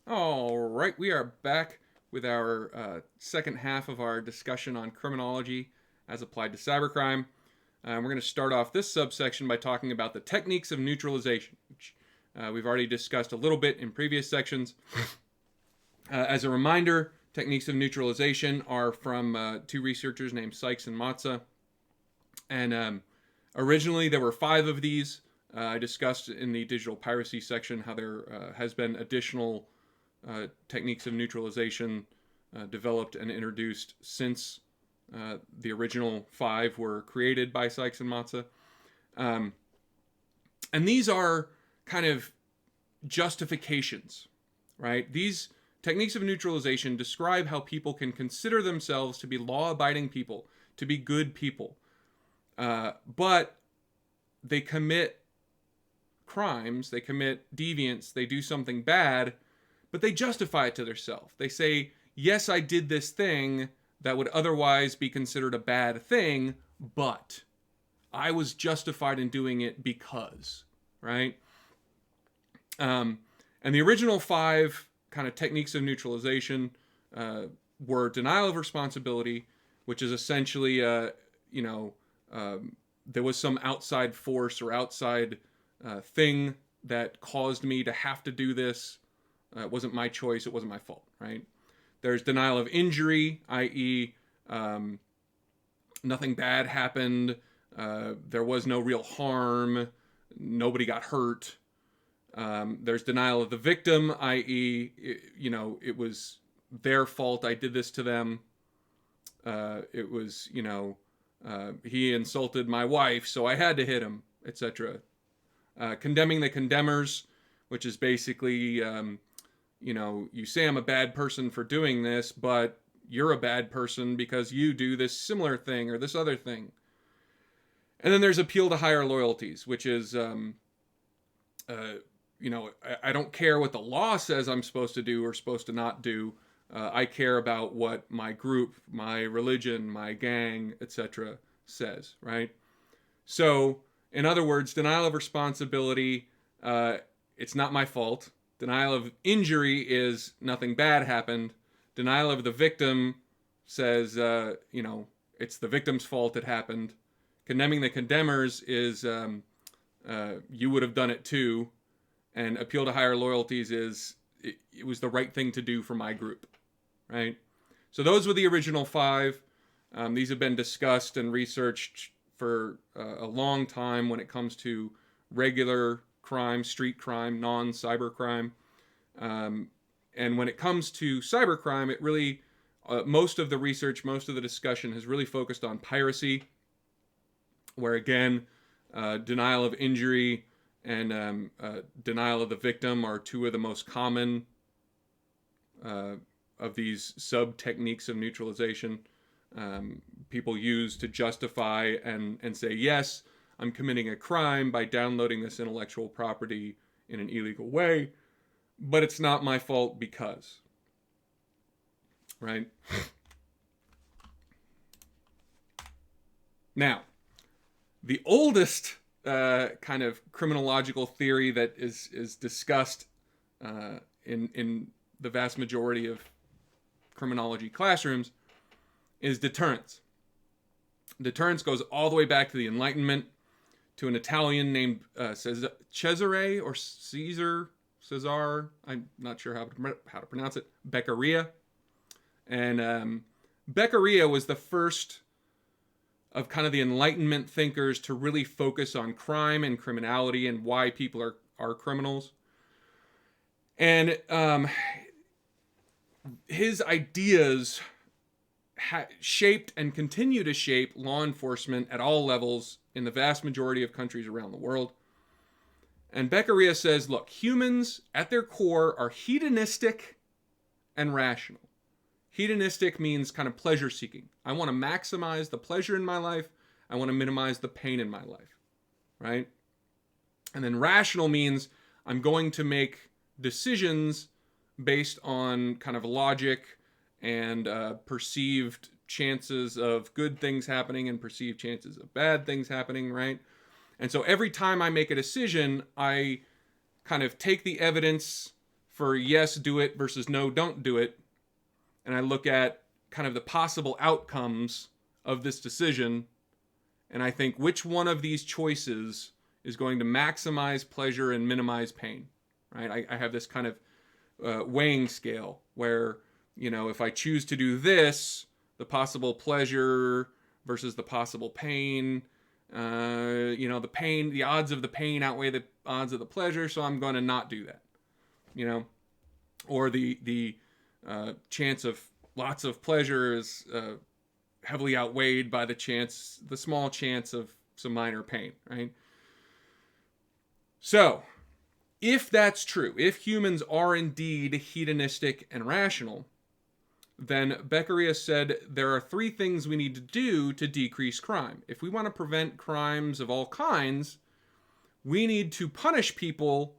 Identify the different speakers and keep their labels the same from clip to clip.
Speaker 1: All right, we are back with our second half of our discussion on criminology as applied to cybercrime. We're going to start off this subsection by talking about the techniques of neutralization, which we've already discussed a little bit in previous sections. As a reminder, techniques of neutralization are from two researchers named Sykes and Matza. And originally there were 5 of these. I discussed in the digital piracy section how there has been additional techniques of neutralization developed and introduced since the original 5 were created by Sykes and Matza. And these are kind of justifications, right? These techniques of neutralization describe how people can consider themselves to be law-abiding people, to be good people. But they commit crimes, they commit deviance, they do something bad, but they justify it to themselves. They say, yes, I did this thing that would otherwise be considered a bad thing, but I was justified in doing it because, right? And the original 5 kind of techniques of neutralization were denial of responsibility, which is essentially, there was some outside force or outside thing that caused me to have to do this. It wasn't my choice. It wasn't my fault, right? There's denial of injury, i.e., nothing bad happened. There was no real harm. Nobody got hurt. There's denial of the victim, i.e., it was their fault. I did this to them. It was, he insulted my wife, so I had to hit him, etc. Condemning the condemners, which is basically, you say I'm a bad person for doing this, but you're a bad person because you do this similar thing or this other thing. And then there's appeal to higher loyalties, which is, I don't care what the law says I'm supposed to do or supposed to not do. I care about what my group, my religion, my gang, etc. says, right? So, in other words, denial of responsibility, it's not my fault. Denial of injury is nothing bad happened. Denial of the victim says, it's the victim's fault it happened. Condemning the condemners is you would have done it too. And appeal to higher loyalties is it was the right thing to do for my group, right? So those were the original 5. These have been discussed and researched for a long time when it comes to regular crime, street crime, non-cybercrime. And when it comes to cybercrime, it really, most of the research, most of the discussion has really focused on piracy, where again, denial of injury and denial of the victim are 2 of the most common of these sub-techniques of neutralization. People use to justify and say, yes, I'm committing a crime by downloading this intellectual property in an illegal way, but it's not my fault because, right? Now, the oldest kind of criminological theory that is discussed in the vast majority of criminology classrooms is deterrence. Deterrence goes all the way back to the Enlightenment, to an Italian named Cesare or Cesar, I'm not sure how to pronounce it, Beccaria. And Beccaria was the first of kind of the Enlightenment thinkers to really focus on crime and criminality and why people are criminals. And his ideas shaped and continue to shape law enforcement at all levels in the vast majority of countries around the world. And Beccaria says, look, humans at their core are hedonistic and rational. Hedonistic means kind of pleasure seeking. I want to maximize the pleasure in my life. I want to minimize the pain in my life, right? And then rational means I'm going to make decisions based on kind of logic and perceived chances of good things happening and perceived chances of bad things happening, right? And so every time I make a decision, I kind of take the evidence, for yes, do it versus no, don't do it, and I look at kind of the possible outcomes of this decision, and I think which one of these choices is going to maximize pleasure and minimize pain, right? I have this kind of weighing scale where, if I choose to do this, the possible pleasure versus the possible pain, the odds of the pain outweigh the odds of the pleasure, so I'm going to not do that, or the chance of lots of pleasure is heavily outweighed by the small chance of some minor pain, right? So, if that's true, if humans are indeed hedonistic and rational, then Beccaria said there are 3 things we need to do to decrease crime. If we want to prevent crimes of all kinds, we need to punish people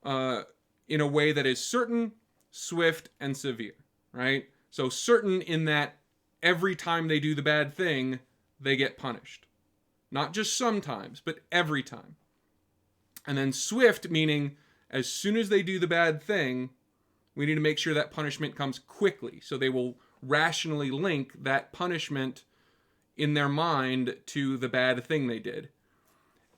Speaker 1: in a way that is certain, swift, and severe, right? So certain in that every time they do the bad thing, they get punished. Not just sometimes, but every time. And then swift, meaning as soon as they do the bad thing, we need to make sure that punishment comes quickly. So they will rationally link that punishment in their mind to the bad thing they did.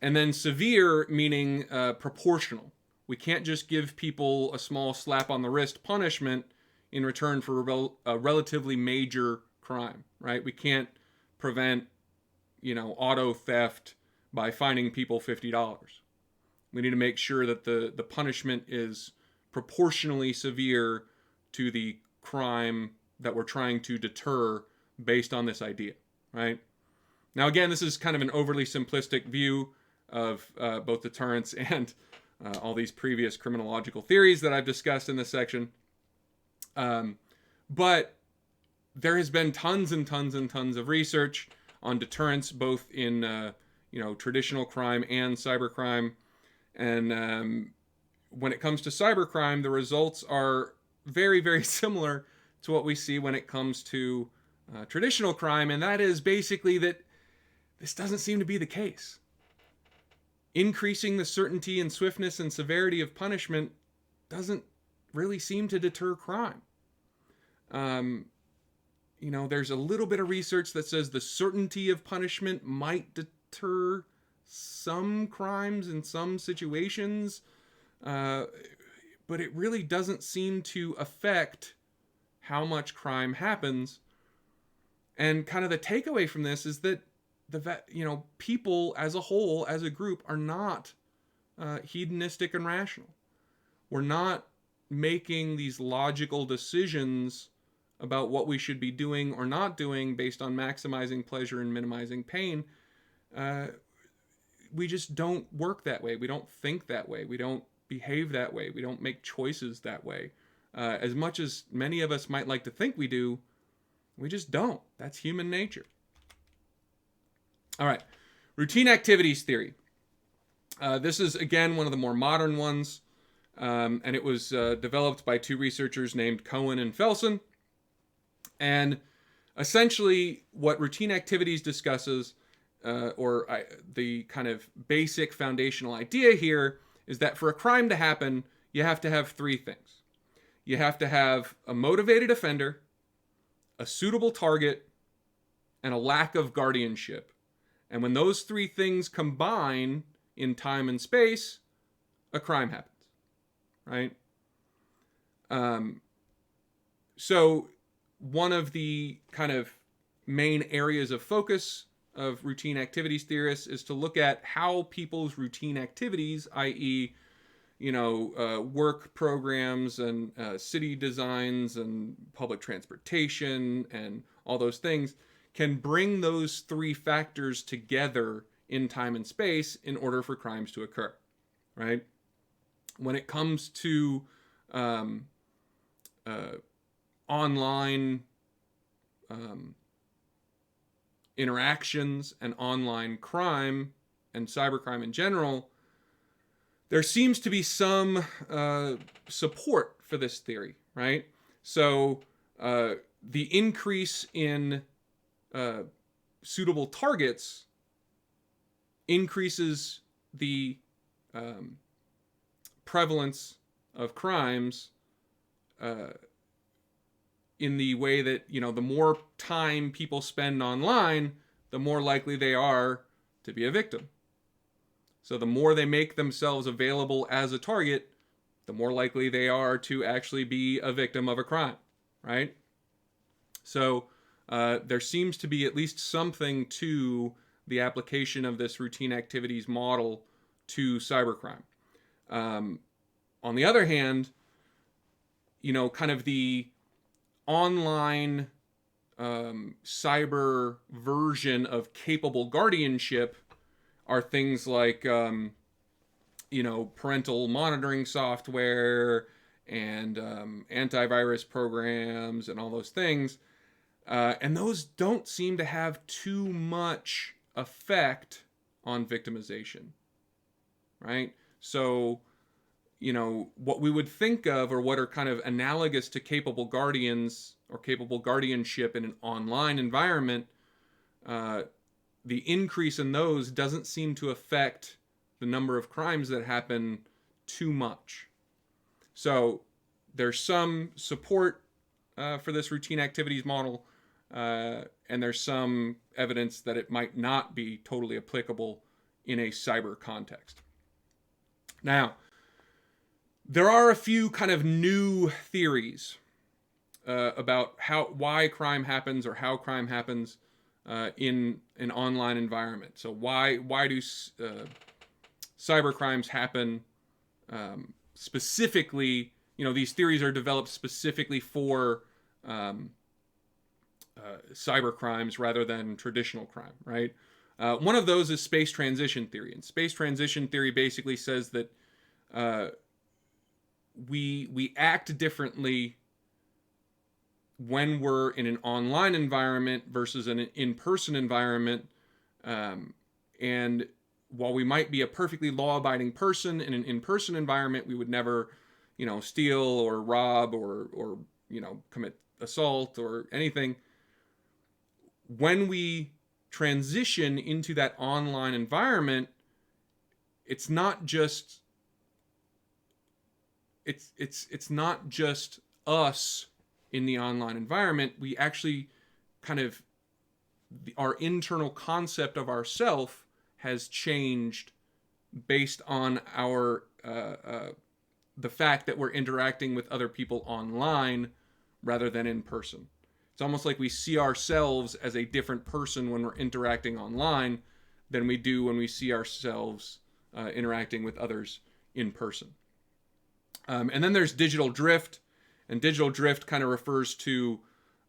Speaker 1: And then severe, meaning proportional. We can't just give people a small slap on the wrist punishment in return for a relatively major crime, right? We can't prevent, auto theft by fining people $50. We need to make sure that the punishment is proportionally severe to the crime that we're trying to deter based on this idea, right? Now, again, this is kind of an overly simplistic view of both deterrence and all these previous criminological theories that I've discussed in this section. But there has been tons and tons and tons of research on deterrence, both in traditional crime and cybercrime. And when it comes to cybercrime, the results are very, very similar to what we see when it comes to traditional crime, and that is basically that this doesn't seem to be the case. Increasing the certainty and swiftness and severity of punishment doesn't really seem to deter crime. There's a little bit of research that says the certainty of punishment might deter some crimes in some situations, but it really doesn't seem to affect how much crime happens. And kind of the takeaway from this is that people as a whole, as a group, are not hedonistic and rational. We're not making these logical decisions about what we should be doing or not doing based on maximizing pleasure and minimizing pain. We just don't work that way. We don't think that way. We don't behave that way. We don't make choices that way. As much as many of us might like to think we do, we just don't. That's human nature. All right. Routine activities theory. This is, again, one of the more modern ones. And it was developed by 2 researchers named Cohen and Felsen. And essentially what routine activities discusses, the kind of basic foundational idea here, is that for a crime to happen, you have to have 3 things. You have to have a motivated offender, a suitable target, and a lack of guardianship. And when those 3 things combine in time and space, a crime happens, right? So one of the kind of main areas of focus of routine activities theorists is to look at how people's routine activities, i.e., work programs and city designs and public transportation and all those things, can bring those 3 factors together in time and space in order for crimes to occur, right? When it comes to online interactions and online crime and cybercrime in general, there seems to be some support for this theory, right? So the increase in suitable targets increases the prevalence of crimes in the way that, you know, the more time people spend online, the more likely they are to be a victim. So the more they make themselves available as a target, the more likely they are to actually be a victim of a crime, right? So there seems to be at least something to the application of this routine activities model to cybercrime. On the other hand, you know, kind of the online cyber version of capable guardianship are things like, you know, parental monitoring software and antivirus programs and all those things. And those don't seem to have too much effect on victimization, right? So, you know, what we would think of, or what are kind of analogous to capable guardians or capable guardianship in an online environment, the increase in those doesn't seem to affect the number of crimes that happen too much. So there's some support for this routine activities model, and there's some evidence that it might not be totally applicable in a cyber context. Now, there are a few kind of new theories about why crime happens, or how crime happens in an online environment. So why do cyber crimes happen specifically? You know, these theories are developed specifically for cyber crimes rather than traditional crime, right? One of those is space transition theory, and space transition theory basically says that we act differently when we're in an online environment versus an in-person environment. And while we might be a perfectly law-abiding person in an in-person environment, we would never, you know, steal or rob or you know, commit assault or anything. When we transition into that online environment, it's not just it's not just us in the online environment. We actually kind of, our internal concept of ourself has changed based on our the fact that we're interacting with other people online rather than in person. It's almost like we see ourselves as a different person when we're interacting online than we do when we see ourselves interacting with others in person. And then there's digital drift, and digital drift kind of refers to,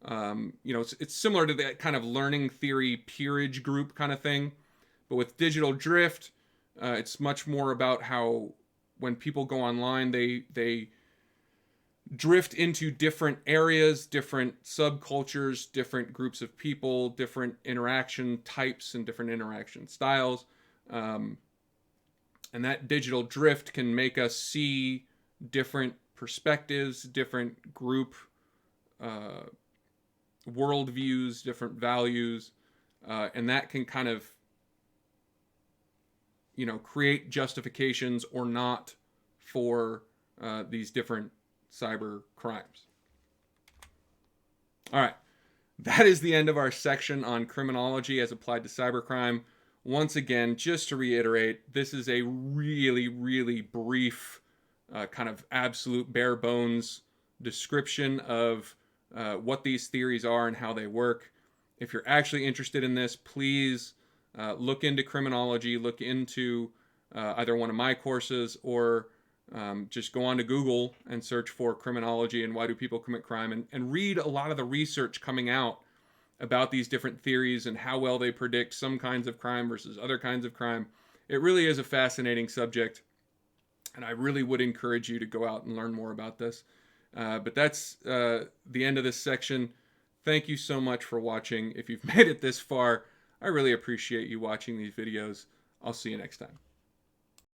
Speaker 1: you know, it's similar to that kind of learning theory peerage group kind of thing. But with digital drift, it's much more about how when people go online, they drift into different areas, different subcultures, different groups of people, different interaction types, and different interaction styles. And that digital drift can make us see different perspectives, different group worldviews, different values, and that can kind of, you know, create justifications or not for these different cyber crimes. All right, that is the end of our section on criminology as applied to cybercrime. Once again, just to reiterate, this is a really, really brief, kind of absolute bare bones description of what these theories are and how they work. If you're actually interested in this, please look into criminology, look into either one of my courses, or just go on to Google and search for criminology and why do people commit crime, and read a lot of the research coming out about these different theories and how well they predict some kinds of crime versus other kinds of crime. It really is a fascinating subject, and I really would encourage you to go out and learn more about this. But that's the end of this section. Thank you so much for watching. If you've made it this far, I really appreciate you watching these videos. I'll see you next time.